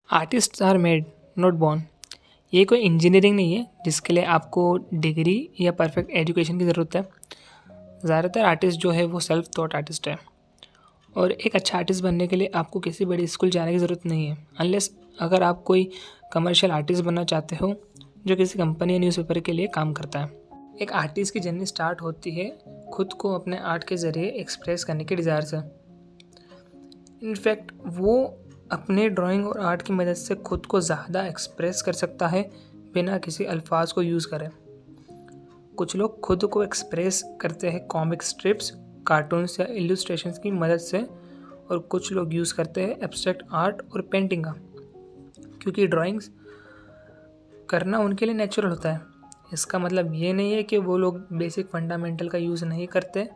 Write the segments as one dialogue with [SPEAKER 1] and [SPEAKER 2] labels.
[SPEAKER 1] Artist are made not born. ये कोई engineering नहीं है जिसके लिए आपको डिग्री या परफेक्ट एजुकेशन की ज़रूरत है। ज़्यादातर आर्टिस्ट जो है वो सेल्फ थॉट आर्टिस्ट है और एक अच्छा आर्टिस्ट बनने के लिए आपको किसी बड़े स्कूल जाने की ज़रूरत नहीं है, अनलेस अगर आप कोई कमर्शियल आर्टिस्ट बनना चाहते हो जो किसी कंपनी या न्यूज़पेपर के लिए काम करता है। एक आर्टिस्ट की जर्नी स्टार्ट होती है खुद को अपने आर्ट के ज़रिए एक्सप्रेस करने के डिज़ायर से। इनफैक्ट वो अपने ड्राइंग और आर्ट की मदद से खुद को ज़्यादा एक्सप्रेस कर सकता है बिना किसी अल्फाज को यूज़ करे। कुछ लोग खुद को एक्सप्रेस करते हैं कॉमिक स्ट्रिप्स, कार्टून्स या इल्यूस्ट्रेशंस की मदद से, और कुछ लोग यूज़ करते हैं एब्स्ट्रैक्ट आर्ट और पेंटिंग का, क्योंकि ड्राइंग्स करना उनके लिए नेचुरल होता है। इसका मतलब ये नहीं है कि वो लोग बेसिक फंडामेंटल का यूज़ नहीं करते,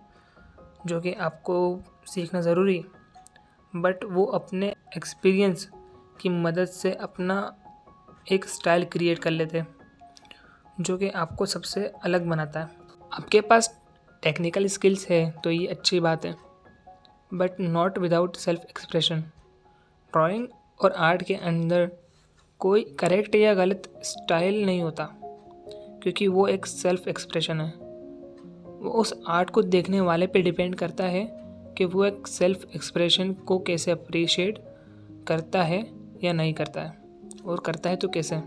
[SPEAKER 1] जो कि आपको सीखना ज़रूरी है, बट वो अपने एक्सपीरियंस की मदद से अपना एक स्टाइल क्रिएट कर लेते हैं जो कि आपको सबसे अलग बनाता है। आपके पास टेक्निकल स्किल्स है तो ये अच्छी बात है, but not without self expression. Drawing और आर्ट के अंदर कोई करेक्ट या गलत स्टाइल नहीं होता, क्योंकि वो एक सेल्फ एक्सप्रेशन है। वो उस आर्ट को देखने वाले पे डिपेंड करता है कि वो एक सेल्फ एक्सप्रेशन को कैसे अप्रिशिएट करता है या नहीं करता है, और करता है तो कैसे।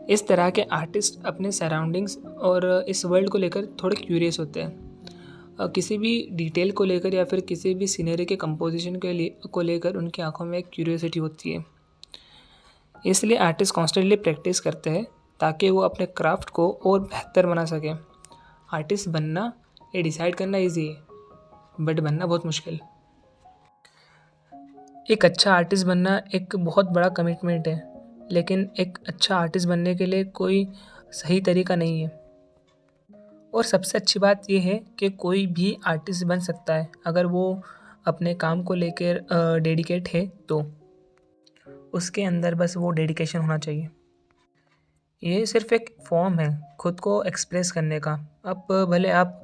[SPEAKER 1] इस तरह के आर्टिस्ट अपने सराउंडिंग्स और इस वर्ल्ड को लेकर थोड़े क्यूरियस होते हैं। किसी भी डिटेल को लेकर या फिर किसी भी सीनरी के कंपोजिशन को लेकर उनकी आंखों में एक क्यूरियोसिटी होती है। इसलिए आर्टिस्ट कॉन्स्टेंटली प्रैक्टिस करते हैं ताकि वो अपने क्राफ्ट को और बेहतर बना सकें। आर्टिस्ट बनना ये डिसाइड करना ईजी है, बट बनना बहुत मुश्किल। एक अच्छा आर्टिस्ट बनना एक बहुत बड़ा कमिटमेंट है, लेकिन एक अच्छा आर्टिस्ट बनने के लिए कोई सही तरीका नहीं है। और सबसे अच्छी बात यह है कि कोई भी आर्टिस्ट बन सकता है अगर वो अपने काम को लेकर डेडिकेट है, तो उसके अंदर बस वो डेडिकेशन होना चाहिए। ये सिर्फ एक फॉर्म है खुद को एक्सप्रेस करने का। अब भले आप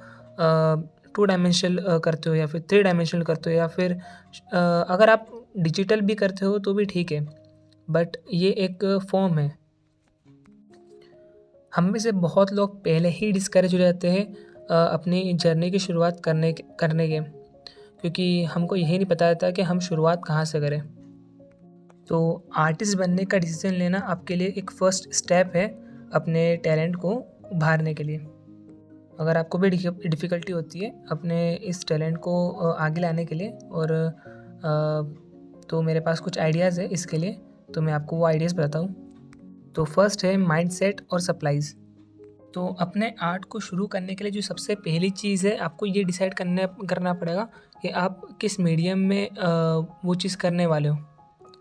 [SPEAKER 1] 2 डायमेंशनल करते हो या फिर 3 डायमेंशनल करते हो, या फिर अगर आप डिजिटल भी करते हो तो भी ठीक है, बट ये एक फॉर्म है। हम में से बहुत लोग पहले ही डिस्करेज हो जाते हैं अपनी जर्नी की शुरुआत करने के, क्योंकि हमको यही नहीं पता रहता कि हम शुरुआत कहाँ से करें। तो आर्टिस्ट बनने का डिसीजन लेना आपके लिए एक फ़र्स्ट स्टेप है अपने टैलेंट को उभारने के लिए। अगर आपको भी डिफ़िकल्टी होती है अपने इस टैलेंट को आगे लाने के लिए, और तो मेरे पास कुछ आइडियाज़ है इसके लिए, तो मैं आपको वो आइडियाज़ बताता हूँ। तो फर्स्ट है माइंडसेट और सप्लाईज़। तो अपने आर्ट को शुरू करने के लिए जो सबसे पहली चीज़ है, आपको ये डिसाइड करना पड़ेगा कि आप किस मीडियम में वो चीज़ करने वाले हो,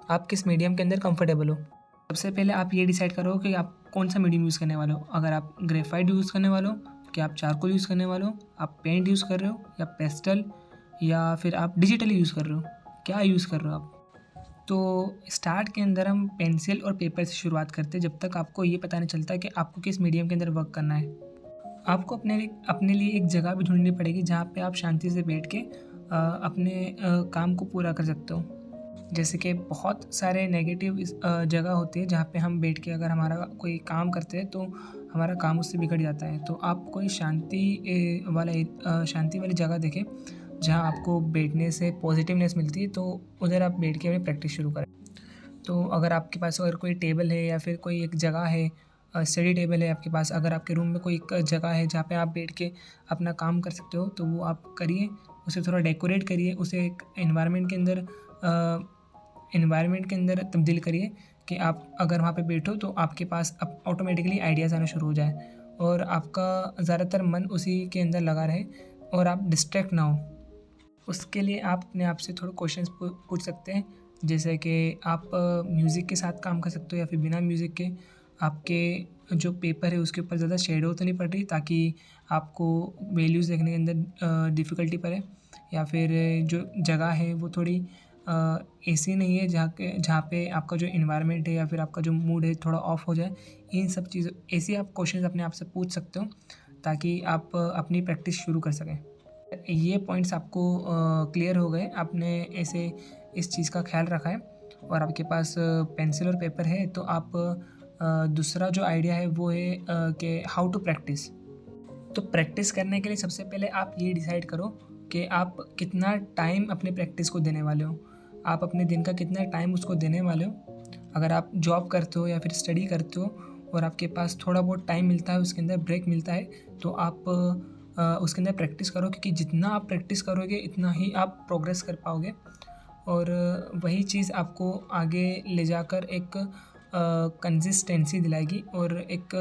[SPEAKER 1] आप किस मीडियम के अंदर कंफर्टेबल हो। सबसे पहले आप ये डिसाइड करो कि आप कौन सा मीडियम यूज़ करने वाले हो। अगर आप ग्रेफाइट यूज़ करने वाले हो, कि आप चारकोल यूज़ करने वाले हो, आप पेंट यूज़ कर रहे हो, या पेस्टल, या फिर आप डिजिटली यूज़ कर रहे हो, क्या यूज़ कर रहे हो आप। तो स्टार्ट के अंदर हम पेंसिल और पेपर से शुरुआत करते हैं, जब तक आपको ये पता नहीं चलता कि आपको किस मीडियम के अंदर वर्क करना है। आपको अपने लिए एक जगह भी ढूंढनी पड़ेगी जहाँ पे आप शांति से बैठ के अपने काम को पूरा कर सकते हो। जैसे कि बहुत सारे नेगेटिव जगह होती है जहाँ पे हम बैठ के अगर हमारा कोई काम करते हैं तो हमारा काम उससे बिगड़ जाता है। तो आप कोई शांति वाली जगह देखें जहाँ आपको बैठने से पॉजिटिवनेस मिलती है, तो उधर आप बैठ के अपनी प्रैक्टिस शुरू करें। तो अगर आपके पास अगर कोई टेबल है या फिर कोई एक जगह है, स्टडी टेबल है आपके पास, अगर आपके रूम में कोई एक जगह है जहाँ पे आप बैठ के अपना काम कर सकते हो, तो वो आप करिए। उसे थोड़ा डेकोरेट करिए, उसे एक एनवायरनमेंट के अंदर तब्दील करिए कि आप अगर वहाँ पे बैठो तो आपके पास अब ऑटोमेटिकली आइडियाज़ आना शुरू हो जाए और आपका ज़्यादातर मन उसी के अंदर लगा रहे और आप डिस्ट्रैक्ट ना हो। उसके लिए आप अपने आप से थोड़े क्वेश्चंस पूछ सकते हैं, जैसे कि आप म्यूज़िक के साथ काम कर सकते हो या फिर बिना म्यूज़िक के। आपके जो पेपर है उसके ऊपर ज़्यादा शेडो तो नहीं पड़ रही ताकि आपको वैल्यूज़ देखने के अंदर डिफ़िकल्टी पड़े, या फिर जो जगह है वो थोड़ी ऐसी नहीं है जहाँ पे आपका जो इन्वायरमेंट है या फिर आपका जो मूड है थोड़ा ऑफ हो जाए। इन सब चीज़ों ऐसे आप क्वेश्चंस अपने आप से पूछ सकते हो ताकि आप अपनी प्रैक्टिस शुरू कर सकें। ये पॉइंट्स आपको क्लियर हो गए, आपने ऐसे इस चीज़ का ख्याल रखा है। और आपके पास पेंसिल और पेपर है, तो आप दूसरा जो आइडिया है वो है कि हाउ टू प्रैक्टिस। तो प्रैक्टिस करने के लिए सबसे पहले आप ये डिसाइड करो कि आप कितना टाइम अपने प्रैक्टिस को देने वाले हो। आप अपने दिन का कितना टाइम उसको देने वाले हो। अगर आप जॉब करते हो या फिर स्टडी करते हो और आपके पास थोड़ा बहुत टाइम मिलता है, उसके अंदर ब्रेक मिलता है, तो आप उसके अंदर प्रैक्टिस करो, क्योंकि जितना आप प्रैक्टिस करोगे इतना ही आप प्रोग्रेस कर पाओगे। और वही चीज़ आपको आगे ले जाकर एक कंसिस्टेंसी दिलाएगी और एक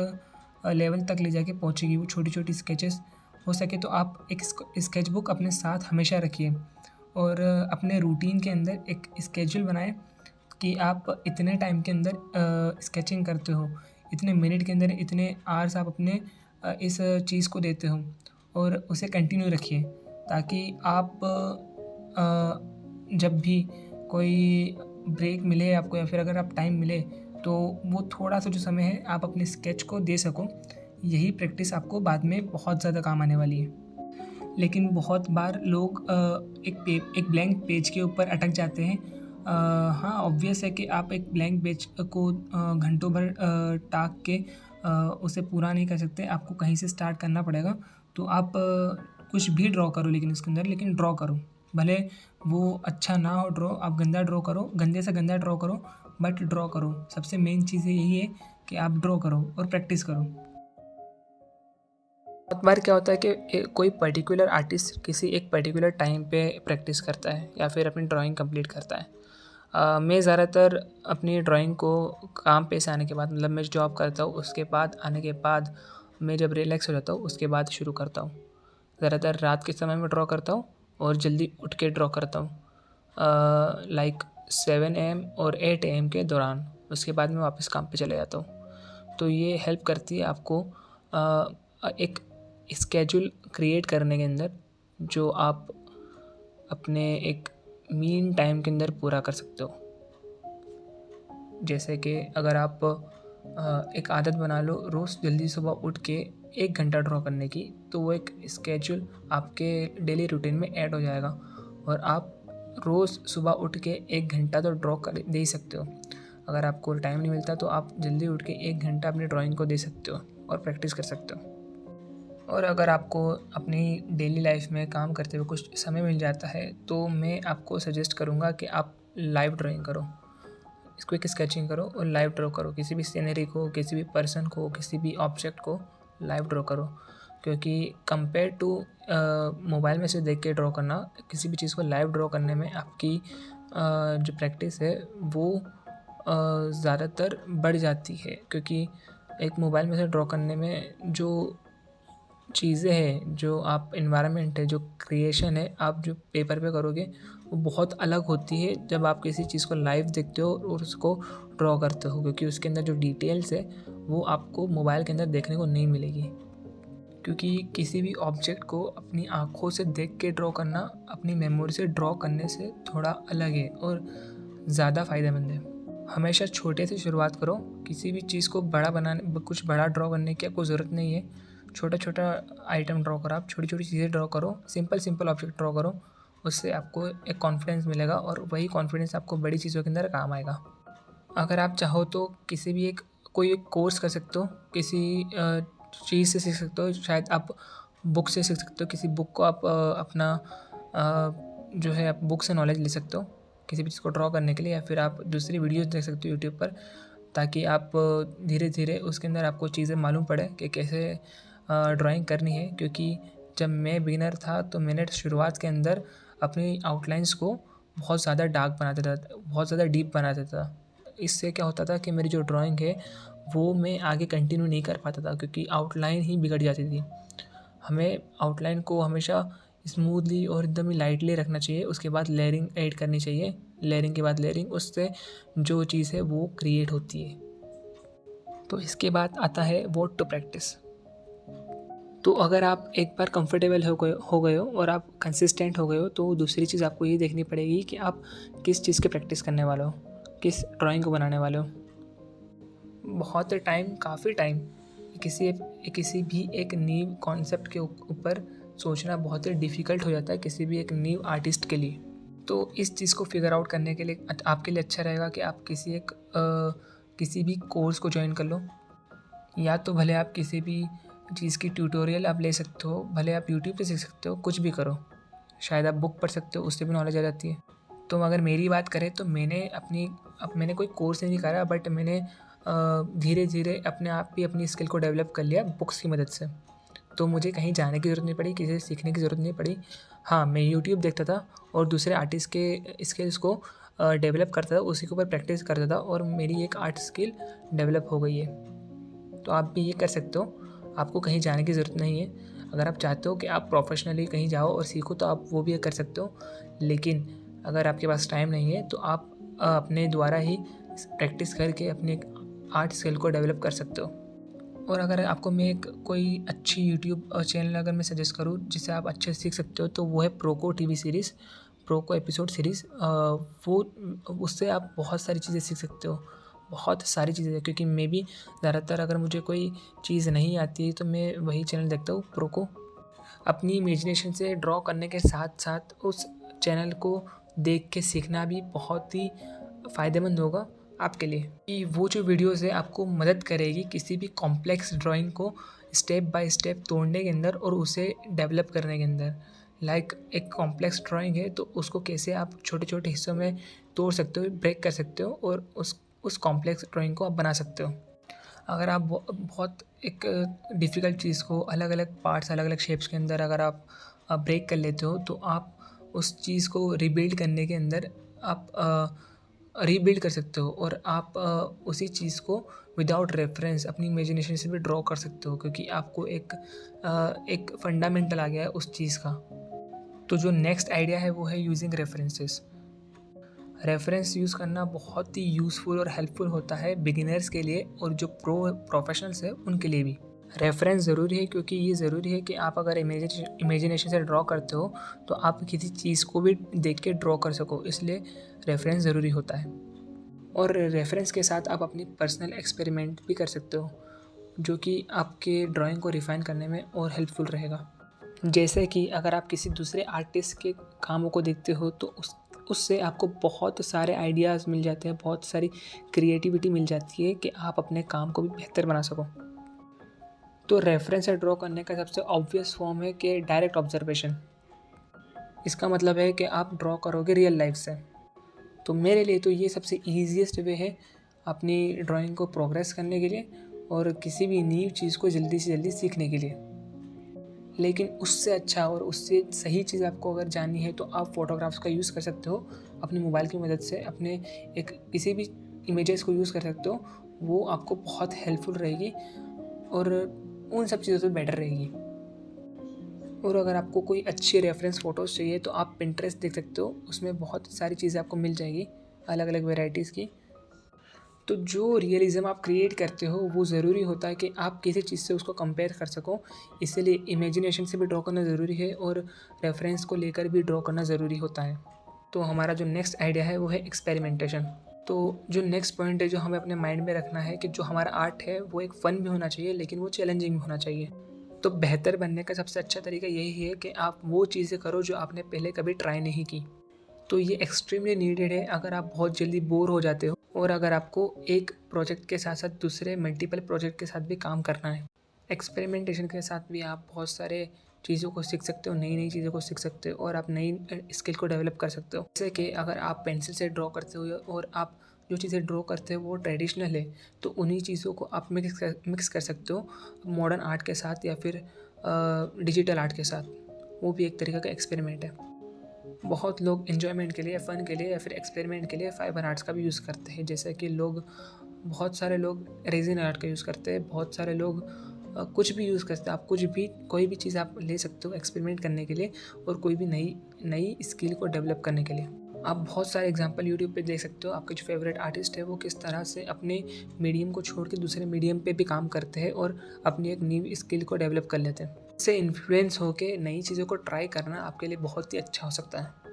[SPEAKER 1] लेवल तक ले जाके पहुंचेगी। वो छोटी छोटी स्केचेस हो सके तो आप एक स्केच बुक अपने साथ हमेशा रखिए और अपने रूटीन के अंदर एक स्केड्यूल बनाएं कि आप इतने टाइम के अंदर स्केचिंग करते हो, इतने मिनट के अंदर इतने आवर्स आप अपने इस चीज़ को देते हो, और उसे कंटिन्यू रखिए ताकि आप जब भी कोई ब्रेक मिले आपको या फिर अगर आप टाइम मिले तो वो थोड़ा सा जो समय है आप अपने स्केच को दे सको। यही प्रैक्टिस आपको बाद में बहुत ज़्यादा काम आने वाली है। लेकिन बहुत बार लोग एक ब्लैंक पेज के ऊपर अटक जाते हैं। हाँ, ऑब्वियस है कि आप एक ब्लैंक पेज को घंटों भर टाक के उसे पूरा नहीं कर सकते, आपको कहीं से स्टार्ट करना पड़ेगा। तो आप कुछ भी ड्रॉ करो लेकिन उसके अंदर लेकिन ड्रॉ करो, भले वो अच्छा ना हो ड्रॉ, आप गंदा ड्रॉ करो, गंदे से गंदा ड्रॉ करो, बट ड्रॉ करो। सबसे मेन चीज़ यही है कि आप ड्रॉ करो और प्रैक्टिस करो। बहुत बार क्या होता है कि कोई पर्टिकुलर आर्टिस्ट किसी एक पर्टिकुलर टाइम पे प्रैक्टिस करता है या फिर अपनी ड्राइंग कंप्लीट करता है। मैं ज़्यादातर अपनी ड्राइंग को काम पे से आने के बाद, मतलब मैं जॉब करता हूँ उसके बाद आने के बाद, मैं जब रिलैक्स हो जाता हूँ उसके बाद शुरू करता हूँ। ज़्यादातर रात के समय में ड्रॉ करता हूँ और जल्दी उठ के ड्रॉ करता हूँ, लाइक 7 AM और 8 AM के दौरान। उसके बाद मैं वापस काम पे चले जाता हूँ। तो ये हेल्प करती है आपको एक स्केड्यूल क्रिएट करने के अंदर, जो आप अपने एक मीन टाइम के अंदर पूरा कर सकते हो। जैसे कि अगर आप एक आदत बना लो रोज़ जल्दी सुबह उठ के 1 घंटा ड्रॉ करने की, तो वो एक स्केड्यूल आपके डेली रूटीन में ऐड हो जाएगा और आप रोज़ सुबह उठ के 1 घंटा तो ड्रॉ कर दे ही सकते हो। अगर आपको टाइम नहीं मिलता तो आप जल्दी उठ के 1 घंटा अपनी ड्राइंग को दे सकते हो और प्रैक्टिस कर सकते हो। और अगर आपको अपनी डेली लाइफ में काम करते हुए कुछ समय मिल जाता है तो मैं आपको सजेस्ट करूँगा कि आप लाइव ड्राइंग करो, क्विक स्केचिंग करो और लाइव ड्रॉ करो। किसी भी सीनरी को, किसी भी पर्सन को, किसी भी ऑब्जेक्ट को लाइव ड्रॉ करो, क्योंकि कंपेयर टू मोबाइल में से देख के ड्रॉ करना, किसी भी चीज़ को लाइव ड्रॉ करने में आपकी जो प्रैक्टिस है वो ज़्यादातर बढ़ जाती है। क्योंकि एक मोबाइल में से ड्रॉ करने में जो चीज़ें हैं, जो आप इन्वायरमेंट है, जो क्रिएशन है, आप जो पेपर पे करोगे वो बहुत अलग होती है जब आप किसी चीज़ को लाइव देखते हो और उसको ड्रॉ करते हो, क्योंकि उसके अंदर जो डिटेल्स है वो आपको मोबाइल के अंदर देखने को नहीं मिलेगी। क्योंकि किसी भी ऑब्जेक्ट को अपनी आँखों से देख के ड्रॉ करना अपनी मेमोरी से ड्रॉ करने से थोड़ा अलग है और ज़्यादा फ़ायदेमंद है। हमेशा छोटे से शुरुआत करो, किसी भी चीज़ को बड़ा बनाने, कुछ बड़ा ड्रॉ करने की आपको ज़रूरत नहीं है। छोटा छोटा आइटम ड्रॉ करो, आप छोटी छोटी चीज़ें ड्रॉ करो, सिंपल ऑब्जेक्ट ड्रॉ करो, उससे आपको एक कॉन्फिडेंस मिलेगा और वही कॉन्फिडेंस आपको बड़ी चीज़ों के अंदर काम आएगा। अगर आप चाहो तो किसी भी कोई एक कोर्स कर सकते हो, किसी चीज़ से सीख सकते हो, शायद आप बुक से सीख सकते हो। किसी बुक को आप अपना जो है आप बुक से नॉलेज ले सकते हो किसी भी चीज़ को ड्रॉ करने के लिए, या फिर आप दूसरी वीडियोस देख सकते हो यूट्यूब पर, ताकि आप धीरे धीरे उसके अंदर आपको चीज़ें मालूम पड़े कि कैसे ड्राइंग करनी है। क्योंकि जब मैं बिगिनर था तो मैंने शुरुआत के अंदर अपनी आउटलाइंस को बहुत ज़्यादा डार्क बना देता था, बहुत ज़्यादा डीप बना देता था। इससे क्या होता था कि मेरी जो ड्राइंग है वो मैं आगे कंटिन्यू नहीं कर पाता था, क्योंकि आउटलाइन ही बिगड़ जाती थी। हमें आउटलाइन को हमेशा स्मूथली और एकदम ही लाइटली रखना चाहिए, उसके बाद लेयरिंग ऐड करनी चाहिए, लेयरिंग के बाद लेयरिंग, उससे जो चीज़ है वो क्रिएट होती है। तो इसके बाद आता है व्हाट टू प्रैक्टिस। तो अगर आप एक बार कंफर्टेबल हो गए हो और आप कंसिस्टेंट हो गए हो, तो दूसरी चीज़ आपको ये देखनी पड़ेगी कि आप किस चीज़ की प्रैक्टिस करने वाले हो, किस ड्राइंग को बनाने वाले हो। बहुत टाइम, काफ़ी टाइम किसी भी एक न्यू कॉन्सेप्ट के ऊपर सोचना बहुत ही डिफ़िकल्ट हो जाता है किसी भी एक न्यू आर्टिस्ट के लिए। तो इस चीज़ को फिगर आउट करने के लिए आपके लिए अच्छा रहेगा कि आप किसी भी कोर्स को ज्वाइन कर लो, या तो भले आप किसी भी चीज़ की ट्यूटोरियल आप ले सकते हो, भले आप यूट्यूब पे सीख सकते हो, कुछ भी करो। शायद आप बुक पढ़ सकते हो, उससे भी नॉलेज आ जाती है। तो अगर मेरी बात करें तो मैंने कोई कोर्स नहीं करा, बट मैंने धीरे धीरे अपने आप ही अपनी स्किल को डेवलप कर लिया बुक्स की मदद से। तो मुझे कहीं जाने की ज़रूरत नहीं पड़ी, किसी से सीखने की ज़रूरत नहीं पड़ी। हाँ, मैं यूट्यूब देखता था और दूसरे आर्टिस्ट के स्किल्स को डेवलप करता था, उसी के ऊपर प्रैक्टिस करता था और मेरी एक आर्ट स्किल डेवलप हो गई है। तो आप भी ये कर सकते हो, आपको कहीं जाने की ज़रूरत नहीं है। अगर आप चाहते हो कि आप प्रोफेशनली कहीं जाओ और सीखो तो आप वो भी कर सकते हो, लेकिन अगर आपके पास टाइम नहीं है तो आप अपने द्वारा ही प्रैक्टिस करके अपने आर्ट स्किल को डेवलप कर सकते हो। और अगर आपको मैं कोई अच्छी यूट्यूब चैनल अगर मैं सजेस्ट करूँ जिससे आप अच्छे से सीख सकते हो, तो वो है प्रोको टीवी सीरीज़, प्रोको एपिसोड सीरीज़। वो उससे आप बहुत सारी चीज़ें सीख सकते हो, बहुत सारी चीज़ें। क्योंकि मैं भी ज़्यादातर अगर मुझे कोई चीज़ नहीं आती है तो मैं वही चैनल देखता हूँ, प्रोको। अपनी इमेजिनेशन से ड्रॉ करने के साथ साथ उस चैनल को देख के सीखना भी बहुत ही फ़ायदेमंद होगा आपके लिए, कि वो जो वीडियोज़ है आपको मदद करेगी किसी भी कॉम्प्लेक्स ड्राइंग को स्टेप बाय स्टेप तोड़ने के अंदर और उसे डेवलप करने के अंदर। लाइक एक कॉम्प्लेक्स ड्राइंग है तो उसको कैसे आप छोटे छोटे हिस्सों में तोड़ सकते हो, ब्रेक कर सकते हो और उस कॉम्प्लेक्स ड्राइंग को आप बना सकते हो। अगर आप बहुत एक डिफ़िकल्ट चीज़ को अलग अलग पार्ट्स, अलग अलग शेप्स के अंदर अगर आप ब्रेक कर लेते हो तो आप उस चीज़ को रीबिल्ड करने के अंदर आप रीबिल्ड कर सकते हो और आप उसी चीज़ को विदाउट रेफरेंस अपनी इमेजिनेशन से भी ड्रॉ कर सकते हो, क्योंकि आपको एक फंडामेंटल आ गया है उस चीज़ का। तो जो नेक्स्ट आइडिया है वो है यूजिंग रेफरेंसेस। रेफरेंस यूज़ करना बहुत ही यूज़फुल और हेल्पफुल होता है बिगिनर्स के लिए और जो प्रोफेशनल्स है उनके लिए भी। रेफरेंस ज़रूरी है क्योंकि ये ज़रूरी है कि आप अगर इमेजिनेशन से ड्रॉ करते हो तो आप किसी चीज़ को भी देख के ड्रॉ कर सको, इसलिए रेफरेंस ज़रूरी होता है। और रेफरेंस के साथ आप अपनी पर्सनल एक्सपेरिमेंट भी कर सकते हो, जो कि आपके ड्राइंग को रिफ़ाइन करने में और हेल्पफुल रहेगा। जैसे कि अगर आप किसी दूसरे आर्टिस्ट के कामों को देखते हो तो उससे आपको बहुत सारे आइडियाज़ मिल जाते हैं, बहुत सारी क्रिएटिविटी मिल जाती है कि आप अपने काम को भी बेहतर बना सको। तो रेफरेंस से ड्रॉ करने का सबसे ऑब्वियस फॉर्म है कि डायरेक्ट ऑब्जर्वेशन। इसका मतलब है कि आप ड्रॉ करोगे रियल लाइफ से। तो मेरे लिए तो ये सबसे ईजीएस्ट वे है अपनी ड्राइंग को प्रोग्रेस करने के लिए और किसी भी न्यू चीज़ को जल्दी से जल्दी सीखने के लिए। लेकिन उससे अच्छा और उससे सही चीज़ आपको अगर जाननी है तो आप फ़ोटोग्राफ्स का यूज़ कर सकते हो अपने मोबाइल की मदद से, अपने किसी भी इमेजेस को यूज़ कर सकते हो। वो आपको बहुत हेल्पफुल रहेगी और उन सब चीज़ों से बेटर रहेगी। और अगर आपको कोई अच्छी रेफरेंस फ़ोटोज़ चाहिए तो आप पिंटरेस्ट देख सकते हो, उसमें बहुत सारी चीज़ें आपको मिल जाएगी अलग अलग वेराइटीज़ की। तो जो रियलिज़म आप क्रिएट करते हो वो ज़रूरी होता है कि आप किसी चीज़ से उसको कंपेयर कर सको, इसीलिए इमेजिनेशन से भी ड्रॉ करना ज़रूरी है और रेफरेंस को लेकर भी ड्रॉ करना ज़रूरी होता है। तो हमारा जो नेक्स्ट आइडिया है वो है एक्सपेरिमेंटेशन। तो जो नेक्स्ट पॉइंट है जो हमें अपने माइंड में रखना है कि जो हमारा आर्ट है वो एक फ़न भी होना चाहिए, लेकिन वो चैलेंजिंग भी होना चाहिए। तो बेहतर बनने का सबसे अच्छा तरीका यही है कि आप वो चीज़ें करो जो आपने पहले कभी ट्राई नहीं की। तो ये एक्सट्रीमली नीडेड है अगर आप बहुत जल्दी बोर हो जाते हो और अगर आपको एक प्रोजेक्ट के साथ साथ दूसरे मल्टीपल प्रोजेक्ट के साथ भी काम करना है। एक्सपेरिमेंटेशन के साथ भी आप बहुत सारे चीज़ों को सीख सकते हो, नई नई चीज़ों को सीख सकते हो और आप नई स्किल को डेवलप कर सकते हो। जैसे कि अगर आप पेंसिल से ड्रॉ करते हो और आप जो चीज़ें ड्रॉ करते हो वो ट्रेडिशनल है, तो उन्हीं चीज़ों को आप मिक्स कर सकते हो मॉडर्न आर्ट के साथ या फिर डिजिटल आर्ट के साथ। वो भी एक तरीका का एक्सपेरिमेंट है। बहुत लोग एन्जॉयमेंट के लिए, फ़न के लिए या फिर एक्सपेरिमेंट के लिए फाइबर आर्ट्स का भी यूज़ करते हैं। जैसे कि बहुत सारे लोग रेजिन आर्ट का यूज़ करते हैं, बहुत सारे लोग कुछ भी यूज़ करते हैं। आप कोई भी चीज़ आप ले सकते हो एक्सपेरिमेंट करने के लिए और कोई भी नई स्किल को डेवलप करने के लिए। आप बहुत सारे एग्जांपल यूट्यूब पे देख सकते हो। आपके जो फेवरेट आर्टिस्ट है वो किस तरह से अपने मीडियम को छोड़ के दूसरे मीडियम पे भी काम करते हैं और अपनी एक न्यू स्किल को डेवलप कर लेते हैं। इससे इन्फ्लुएंस होके नई चीज़ों को ट्राई करना आपके लिए बहुत ही अच्छा हो सकता है।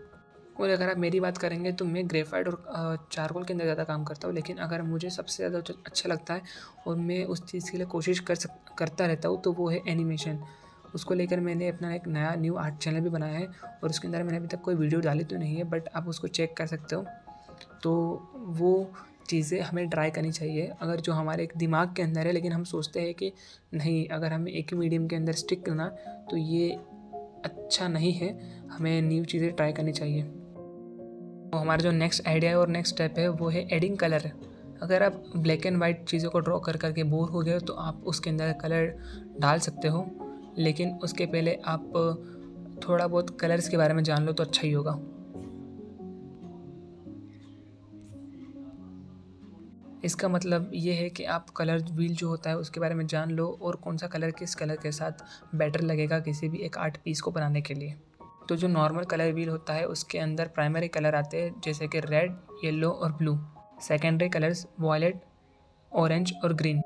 [SPEAKER 1] और अगर आप मेरी बात करेंगे तो मैं ग्रेफाइट और चारकोल के अंदर ज़्यादा काम करता हूँ, लेकिन अगर मुझे सबसे ज़्यादा अच्छा लगता है और मैं उस चीज़ के लिए कोशिश करता रहता हूँ तो वो है एनिमेशन। उसको लेकर मैंने अपना एक नया न्यू आर्ट चैनल भी बनाया है और उसके अंदर मैंने अभी तक कोई वीडियो डाली तो नहीं है, बट आप उसको चेक कर सकते हो। तो वो चीज़ें हमें ट्राई करनी चाहिए अगर जो हमारे एक दिमाग के अंदर है, लेकिन हम सोचते हैं कि नहीं, अगर हमें एक ही मीडियम के अंदर स्टिक करना तो ये अच्छा नहीं है, हमें न्यू चीज़ें ट्राई करनी चाहिए। तो हमारा जो नेक्स्ट आइडिया है और नेक्स्ट स्टेप है वो है एडिंग कलर। अगर आप ब्लैक एंड वाइट चीज़ों को ड्रॉ कर करके बोर हो गए हो तो आप उसके अंदर कलर डाल सकते हो, लेकिन उसके पहले आप थोड़ा बहुत कलर्स के बारे में जान लो तो अच्छा ही होगा। इसका मतलब ये है कि आप कलर व्हील जो होता है उसके बारे में जान लो और कौन सा कलर किस कलर के साथ बेटर लगेगा किसी भी एक आर्ट पीस को बनाने के लिए। तो जो नॉर्मल कलर व्हील होता है उसके अंदर प्राइमरी कलर आते हैं जैसे कि रेड, येलो और blue. Secondary colours violet, orange और ग्रीन।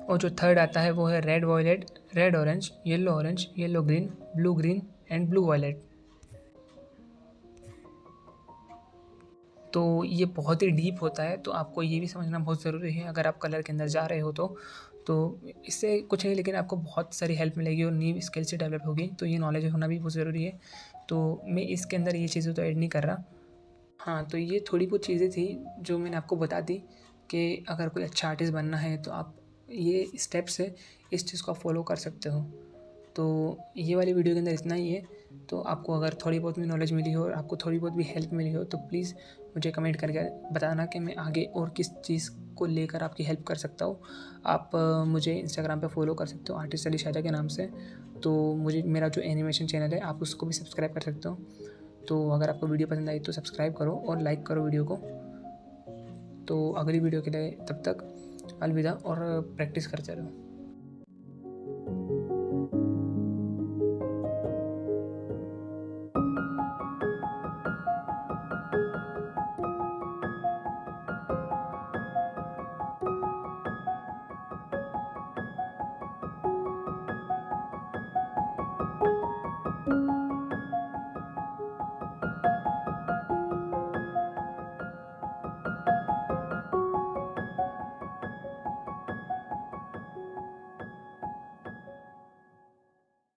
[SPEAKER 1] और जो थर्ड आता है वो है red violet, red orange, yellow green and blue violet. तो ये बहुत ही डीप होता है, तो आपको ये भी समझना बहुत ज़रूरी है अगर आप कलर के अंदर जा रहे हो तो इससे कुछ नहीं, लेकिन आपको बहुत सारी हेल्प मिलेगी और न्यू स्किल से डेवलप होगी। तो ये नॉलेज होना भी बहुत ज़रूरी है। तो मैं इसके अंदर ये चीज़ें तो ऐड नहीं कर रहा। हाँ, तो ये थोड़ी बहुत चीज़ें थी जो मैंने आपको बता दी कि अगर कोई अच्छा आर्टिस्ट बनना है तो आप ये स्टेप्स है, इस चीज़ को आप फॉलो कर सकते हो। तो ये वाली वीडियो के अंदर इतना ही है। तो आपको अगर थोड़ी बहुत भी नॉलेज मिली हो और आपको थोड़ी बहुत भी हेल्प मिली हो तो प्लीज़ मुझे कमेंट करके बताना कि मैं आगे और किस चीज़ को लेकर आपकी हेल्प कर सकता हूँ। आप मुझे इंस्टाग्राम पे फॉलो कर सकते हो आर्टिस्ट अली शाहजहाँ के नाम से। तो मुझे मेरा जो एनिमेशन चैनल है आप उसको भी सब्सक्राइब कर सकते हो। तो अगर आपको वीडियो पसंद आई तो सब्सक्राइब करो और लाइक करो वीडियो को। तो अगली वीडियो के लिए तब तक अलविदा और प्रैक्टिस करते रहो।